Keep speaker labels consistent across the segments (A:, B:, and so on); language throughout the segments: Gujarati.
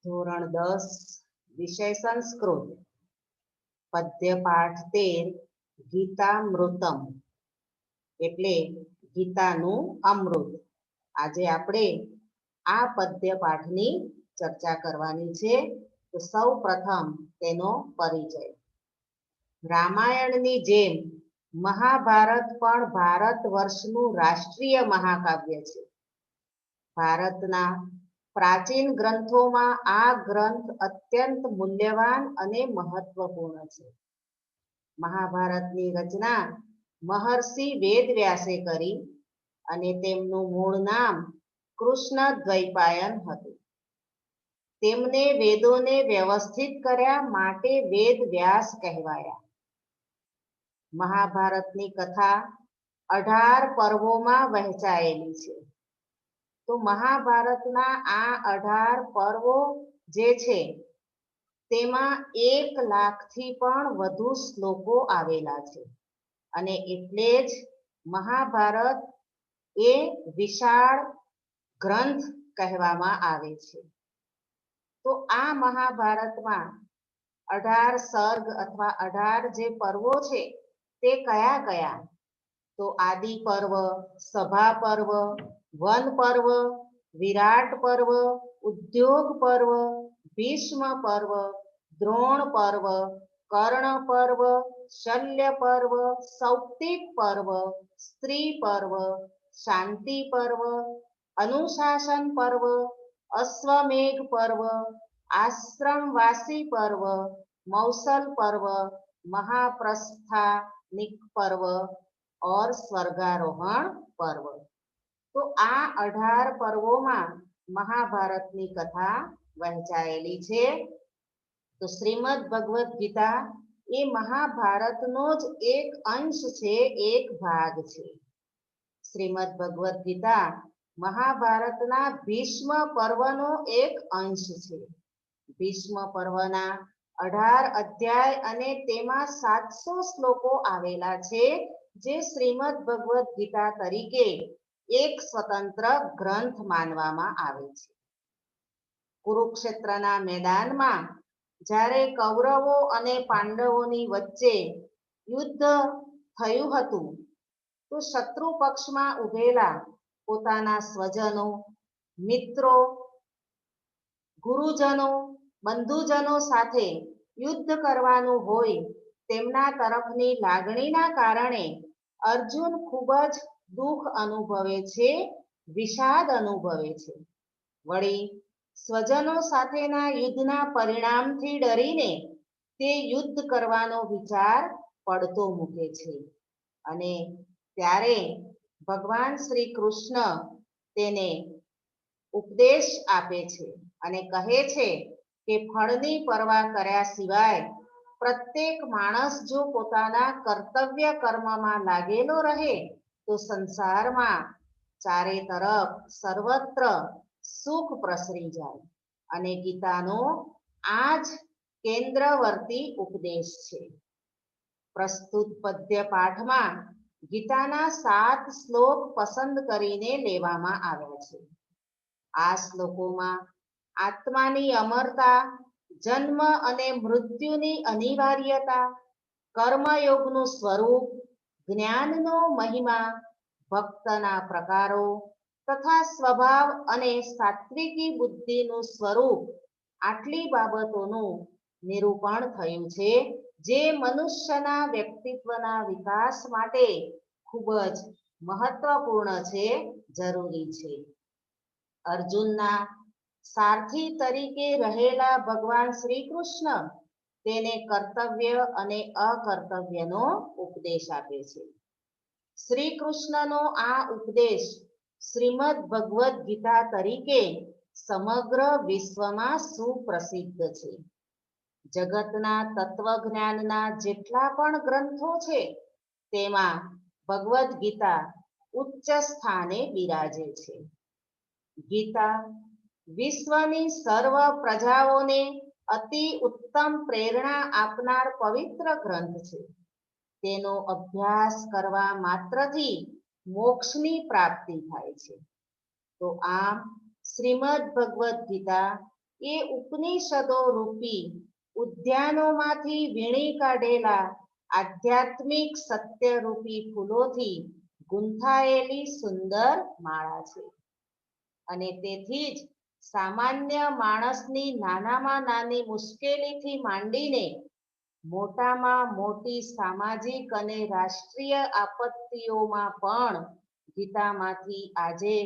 A: ધોરણ 10 વિષય સંસ્કૃત પદ્ય પાઠ 13 ગીતામૃતમ એટલે ગીતાનું અમૃત. આજે આપણે આ પદ્ય પાઠની ચર્ચા કરવાની છે. તો સૌ પ્રથમ તેનો પરિચય. રામાયણની જેમ મહાભારત પણ ભારત વર્ષનું રાષ્ટ્રીય મહાકાવ્ય છે. ભારતના પ્રાચીન ગ્રંથોમાં આ ગ્રંથ અત્યંત મૂલ્યવાન અને મહત્વપૂર્ણ છે. મહાભારતની રચના મહર્ષિ વેદવ્યાસે કરી અને તેમનું મૂળ નામ કૃષ્ણદ્વૈપાયન હતું. તેમને વેદોને વ્યવસ્થિત કર્યા માટે વેદવ્યાસ કહેવાયા. મહાભારતની કથા 18 પર્વોમાં વહેંચાયેલી છે. તો મહાભારતના આ 18 પર્વો જે છે તેમાં 1 લાખથી પણ વધુ શ્લોકો આવેલા છે અને એટલે જ મહાભારત એ વિશાળ ગ્રંથ કહેવામાં આવે છે. તો આ મહાભારતમાં 18 સર્ગ અથવા 18 જે પર્વો છે તે કયા કયા? તો આદિ પર્વ, સભા પર્વ, વન પર્વ, વિરાટ પર્વ, ઉદ્યોગ પર્વ, ભીષ્મ પર્વ, દ્રોણ પર્વ, કર્ણ પર્વ, શલ્ય પર્વ, સૌપ્તિક પર્વ, સ્ત્રી પર્વ, શાંતિ પર્વ, અનુશાસન પર્વ, અશ્વમેઘ પર્વ, આશ્રમવાસી પર્વ, મૌસલ પર્વ, મહાપ્રસ્થાનિક પર્વ और સ્વર્ગારોહણ પર્વ. તો આ 18 પર્વોમાં મહાભારતની કથા વહેંચાયેલી છે. તો શ્રીમદ ભગવદ્ ગીતા એ મહાભારતનો જ એક અંશ છે, એક ભાગ છે. શ્રીમદ ભગવદ્ ગીતા મહાભારતના ભીષ્મ પર્વનો એક અંશ છે. ભીષ્મ પર્વના 18 અધ્યાય અને તેમાં 700 શ્લોકો આવેલા છે, જે શ્રીમદ ભગવદ્ ગીતા તરીકે એક સ્વતંત્ર ગ્રંથ માનવામાં આવે છે. કુરુક્ષેત્રના મેદાનમાં જ્યારે કૌરવો અને પાંડવોની વચ્ચે યુદ્ધ થયું હતું, તો શત્રુ પક્ષમાં ઉભેલા પોતાના સ્વજનો, મિત્રો, ગુરુજનો, બંધુજનો સાથે યુદ્ધ કરવાનું હોય તેમના તરફની લાગણીના કારણે અર્જુન ખૂબ જ દુઃખ અનુભવે છે, વિષાદ અનુભવે છે. વળી સ્વજનો સાથેના યુદ્ધના પરિણામથી ડરીને તે યુદ્ધ કરવાનો વિચાર પડતો મૂકે છે અને ત્યારે ભગવાન શ્રી કૃષ્ણ તેને ઉપદેશ આપે છે અને કહે છે કે ફળની પરવા કર્યા સિવાય પ્રત્યેક માણસ જો પોતાના કર્તવ્ય કર્મમાં લાગેલો રહે તો સંસારમાં ચારે તરફ સર્વત્ર સુખ પ્રસરી જાય. અને ગીતાનો આ જ કેન્દ્રવર્તી ઉપદેશ છે. પ્રસ્તુત પદ્ય પાઠમાં ગીતાના 7 શ્લોક પસંદ કરીને લેવામાં આવ્યા છે. આ શ્લોકોમાં આત્માની અમરતા, જન્મ અને મૃત્યુની અનિવાર્યતા, કર્મયોગનું સ્વરૂપ, જ્ઞાનનો મહિમા, ભક્તના પ્રકારો તથા સ્વભાવ અને સાત્વિકી બુદ્ધિનું સ્વરૂપ, આટલી બાબતોનું નિરૂપણ થયું છે, જે મનુષ્યના વ્યક્તિત્વના વિકાસ માટે ખૂબ જ મહત્વપૂર્ણ છે, જરૂરી છે. અર્જુનના સારથી તરીકે રહેલા ભગવાન શ્રી કૃષ્ણ તેને કર્તવ્ય અને અકર્તવ્યનો ઉપદેશ આપે છે. શ્રી કૃષ્ણનો આ ઉપદેશ શ્રીમદ ભગવદ્ ગીતા તરીકે સમગ્ર વિશ્વમાં સુપ્રસિદ્ધ છે. જગતના તત્વજ્ઞાનના જેટલા પણ ગ્રંથો છે તેમાં ભગવદ્ ગીતા ઉચ્ચ સ્થાને બિરાજે છે. ગીતા વિશ્વની સર્વ પ્રજાઓને અતિ ઉત્તમ પ્રેરણા આપનાર પવિત્ર ગ્રંથ છે. તેનો અભ્યાસ કરવા માત્રથી મોક્ષની પ્રાપ્તિ થાય છે. તો આમ શ્રીમદ ભગવદ્ ગીતા એ ઉપનિષદો રૂપી ઉદ્યાનોમાંથી વીણી કાઢેલા આધ્યાત્મિક સત્યરૂપી ફૂલોથી ગૂંથાયેલી સુંદર માળા છે. અને તેથી જ સામાન્ય માણસની નાનામાં નાની મુશ્કેલીથી માંડીને મોટામાં મોટી સામાજિક અને રાષ્ટ્રીય આપત્તિઓમાં પણ ગીતામાંથી આજે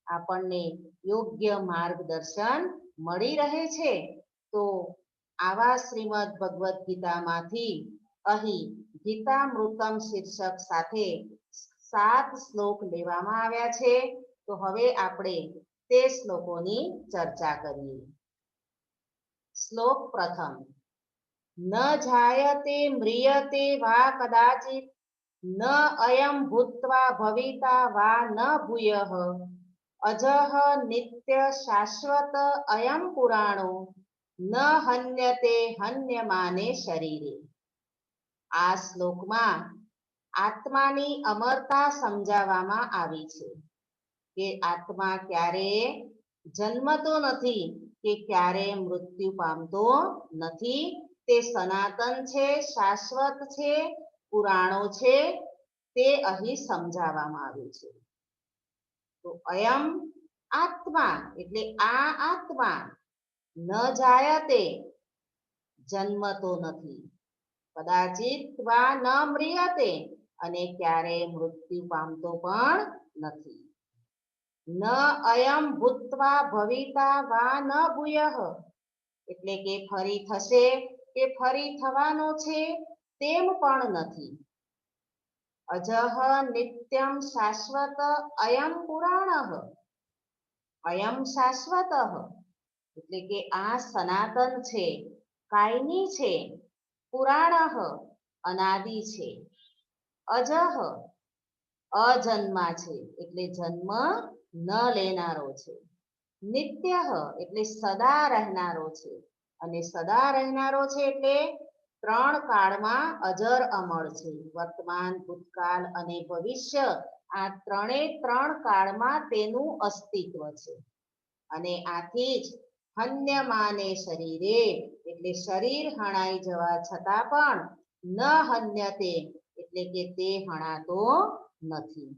A: આપણને યોગ્ય માર્ગદર્શન મળી રહે છે. તો આવા શ્રીમદ ભગવદ્ ગીતામાંથી અહીં ગીતામૃતમ શીર્ષક સાથે 7 શ્લોક લેવામાં આવ્યા છે. તો હવે આપણે તે શ્લોકોની ચર્ચા કરીએ. શ્લોક પ્રથમ. ન જાયતે મ્રિયતે વા કદાચિત ન અયમ ભૂત્વા ભવિતા વા ન ભૂયઃ અજઃ નિત્ય શાશ્વત અયમ પુરાણો ન હન્યતે હન્યમાને શરીરે. આ શ્લોકમાં આત્માની અમરતા સમજાવવામાં આવી છે કે આત્મા ક્યારેય જન્મતો નથી કે ક્યારેય મૃત્યુ પામતો નથી. તે સનાતન છે, શાશ્વત છે, પુરાણો છે, તે અહીં સમજાવવામાં આવ્યું છે. તો અયમ આત્મા એટલે આ આત્મા ન જાયતે જન્મતો નથી, કદાચિત વા ન મ્રિયતે અને ક્યારેય મૃત્યુ પામતો પણ નથી. ન અયમ ભૂત્વા ભવિતા વા ન ભૂયઃ એટલે કે ફરી થશે કે ફરી થવાનો છે તેમ પણ નથી. અજઃ નિત્યમ શાશ્વત અયમ પુરાણઃ અયમ શાશ્વત એટલે કે આ સનાતન છે, કાયમી છે, પુરાણઃ અનાદિ છે, અજઃ અજન્મા છે એટલે જન્મ ન લેનારો છે, નિત્ય એટલે સદા રહેનારો છે અને સદા રહેનારો છે એટલે 3 કાળમાં અજર અમર છે. વર્તમાન, ભૂતકાળ અને ભવિષ્ય આ 3 કાળમાં તેનું અસ્તિત્વ છે. અને આથી જ હન્યમાને શરીરે એટલે શરીર હણાઈ જવા છતાં પણ ન હન્યતે એટલે કે તે હણાતો નથી.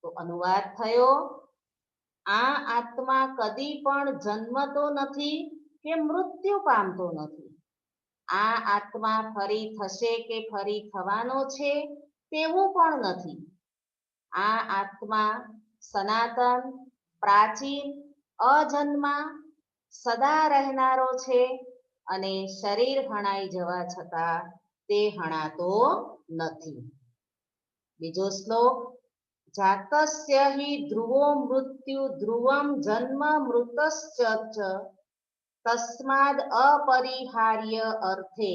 A: તો અનુવાદ થયો, આ આત્મા કદી પણ જન્મતો નથી કે મૃત્યુ પામતો નથી. આ આત્મા ફરી થશે કે ફરી થવાનો છે તેવું પણ નથી. આ આત્મા સનાતન, પ્રાચીન, અજન્મા, સદા રહેનારો છે અને શરીર હણાઈ જવા છતાં તે હણાતો નથી. બીજો શ્લોક. જાતસ્ય હિ ધ્રુવો મૃત્યુ ધ્રુવમ જન્મ મૃતશ્ચ તસ્માદ અપરિહાર્ય અર્થે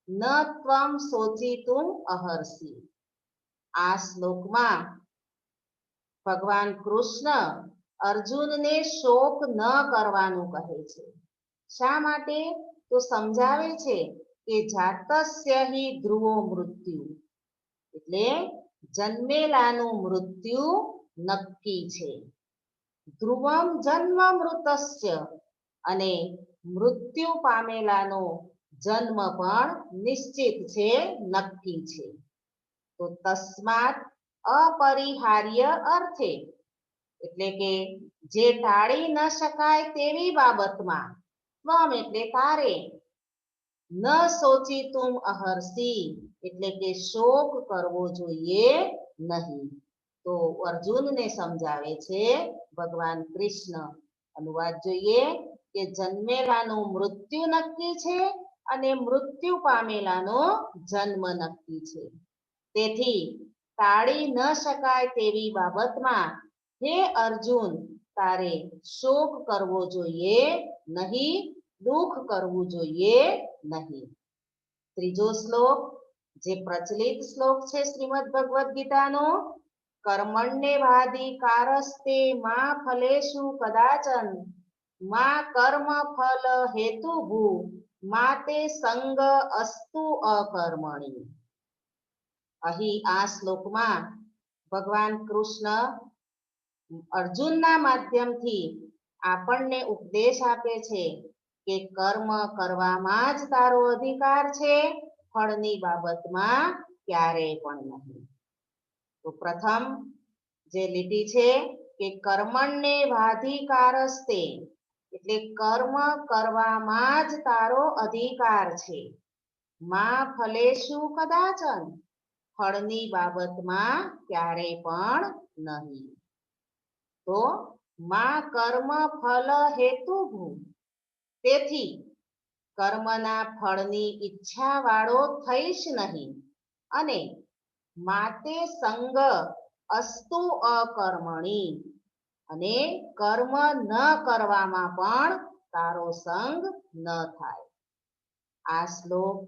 A: ન ત્વમ શોચિતુમ અહર્ષિ. આ શ્લોકમાં ભગવાન કૃષ્ણ અર્જુનને શોક ન કરવાનું કહે છે. શા માટે? તો સમજાવે છે કે જાતસ્ય હિ ધ્રુવો મૃત્યુ એટલે જન્મેલાનું મૃત્યુ નક્કી છે. ધ્રુવમ જન્મ મૃતસ્ય અને મૃત્યુ પામેલાનો જન્મ પણ નિશ્ચિત છે, નક્કી છે. તો તસ્માત અપરિહાર્ય અર્થે એટલે કે જે ટાળી ન શકાય તેવી બાબતમાં ત્વમ એટલે તારે ન શોચિતુમ અહર્ષિ એટલે કે શોક કરવો જોઈએ નહીં. તો અર્જુનને સમજાવે છે ભગવાન કૃષ્ણ. અનુવાદ જોઈએ કે જન્મેલાનું મૃત્યુ નક્કી છે અને મૃત્યુ પામેલાનો જન્મ નક્કી છે. તેથી ટાળી ન શકાય તેવી બાબતમાં હે અર્જુન તારે શોક કરવો જોઈએ નહીં, દુઃખ કરવું જોઈએ નહીં. ત્રીજો શ્લોક જે પ્રચલિત શ્લોક છે શ્રીમદ ભગવદ્ ગીતાનો. કર્મણ્યેવાધિકારસ્તે મા ફલેષુ કદાચન મા કર્મ ફલ હેતુભૂ મા તે સંગ અસ્તુ અકર્મણી. અહીં આ શ્લોકમાં ભગવાન કૃષ્ણ અર્જુનના માધ્યમથી આપણને ઉપદેશ આપે છે કે કર્મ કરવામાં જ તારો અધિકાર છે, ફળની બાબતમાં ક્યારેય પણ નહીં. તો પ્રથમ જે લીટી છે કે કર્મણ્ય વાધિકારસ્તે, એટલે કર્મ કરવામાં જ તારો અધિકાર છે. માં ફલેશુ કદાચન, ફળની બાબતમાં ક્યારેય પણ નહીં. તો માં કર્મ ફલ હેતુભૂ, તેથી કર્મના ફળની ઈચ્છા વાળો થઈશ નહીં, અને માતે સંગ અસ્તુ અકર્મણી, અને કર્મ ન કરવામાં પણ તારો સંગ ન થાય. આ શ્લોક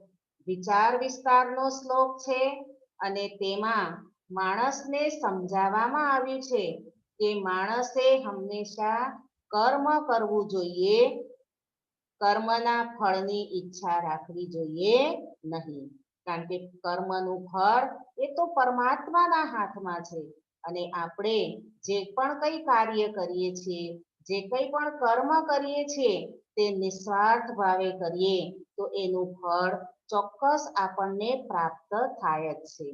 A: વિચાર વિસ્તારનો શ્લોક છે, અને તેમાં માણસને સમજાવવામાં આવ્યું છે કે માણસે હંમેશા કર્મ કરવું જોઈએ, કર્મના ફળની ઈચ્છા રાખવી જોઈએ નહીં. કારણ કે કર્મનું ફળ એ તો પરમાત્માના હાથમાં છે, અને આપણે જે પણ કંઈ કાર્ય કરીએ છીએ, જે કંઈ પણ કર્મ કરીએ છીએ, તે નિસ્વાર્થ ભાવે કરીએ તો એનું ફળ ચોક્કસ આપણને પ્રાપ્ત થાય જ છે.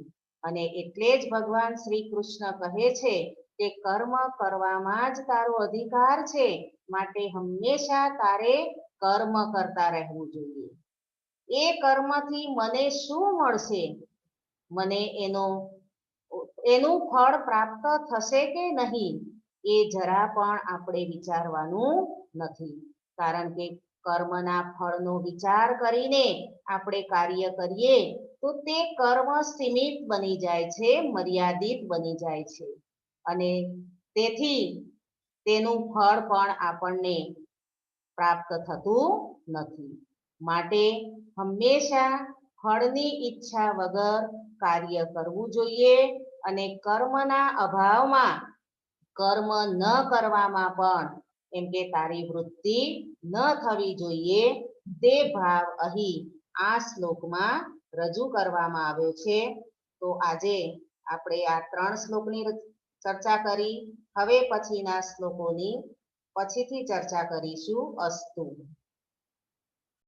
A: અને એટલે જ ભગવાન શ્રી કૃષ્ણ કહે છે કે કર્મ કરવામાં જ તારો અધિકાર છે, માટે હંમેશા તારે કર્મ કરતા રહેવું જોઈએ. એ કર્મથી મને શું મળશે, મને એનું ફળ પ્રાપ્ત થશે કે નહીં, એ જરા પણ આપણે વિચારવાનું નથી. કારણ કે કર્મના ફળનો વિચાર કરીને આપણે કાર્ય કરીએ તો તે કર્મ સીમિત બની જાય છે, મર્યાદિત બની જાય છે, અને તેથી તેનું ફળ પણ આપણને પ્રાપ્ત થતું નથી. માટે હંમેશા ફળની ઈચ્છા વગર કાર્ય કરવું જોઈએ, અને કર્મના અભાવમાં કર્મ ન કરવામાં પણ એમ કે તારી વૃત્તિ ન થવી જોઈએ, તે ભાવ અહીં આ શ્લોકમાં રજૂ કરવામાં આવ્યો છે. તો આજે આપણે આ 3 શ્લોકની ચર્ચા કરી. હવે પછીના શ્લોકોની પછીથી ચર્ચા કરીશું. અસ્તુ.